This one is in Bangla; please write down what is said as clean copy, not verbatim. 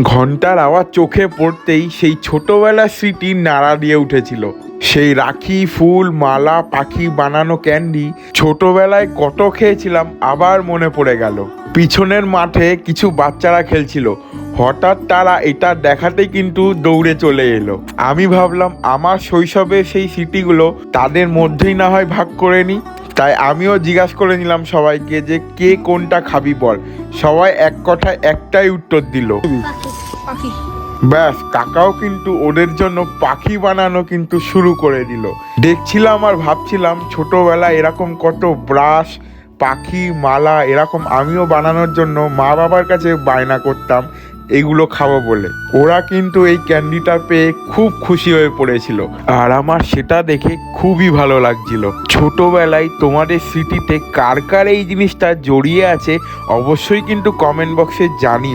ঘন্টার আওয়াজ চোখে পড়তেই সেই ছোটবেলার স্মৃতি নাড়া দিয়ে উঠেছিল। সেই রাখি, ফুল, মালা, পাখি বানানো ক্যান্ডি ছোটবেলায় কত খেয়েছিলাম আবার মনে পড়ে গেল। পিছনের মাঠে কিছু বাচ্চারা খেলছিল, হঠাৎ তারা এটা দেখাতেই কিন্তু দৌড়ে চলে এলো। আমি ভাবলাম আমার শৈশবের সেই স্মৃতিগুলো তাদের মধ্যেই না হয় ভাগ করে নিই। তাই আমিও জিজ্ঞাসা করে নিলাম সবাইকে যে কে কোনটা খাবি বল। সবাই এক কথায় একটাই উত্তর দিল, পাখি। ব্যাস কাকাও কিন্তু ওদের জন্য পাখি বানানো কিন্তু শুরু করে দিল। দেখছিলাম আর ভাবছিলাম ছোটবেলায় এরকম কত ব্রাশ, পাখি, মালা এরকম আমিও বানানোর জন্য মা বাবার কাছে বায়না করতাম এগুলো খাবো বলে। ওরা কিন্তু এই ক্যান্ডিটা পেয়ে খুব খুশি হয়ে পড়েছিল, আর আমার সেটা দেখে খুবই ভালো লাগছিল। ছোটবেলায় তোমাদের স্মৃতিতে কার কার এই জিনিসটা জড়িয়ে আছে অবশ্যই কিন্তু কমেন্ট বক্সে জানিও।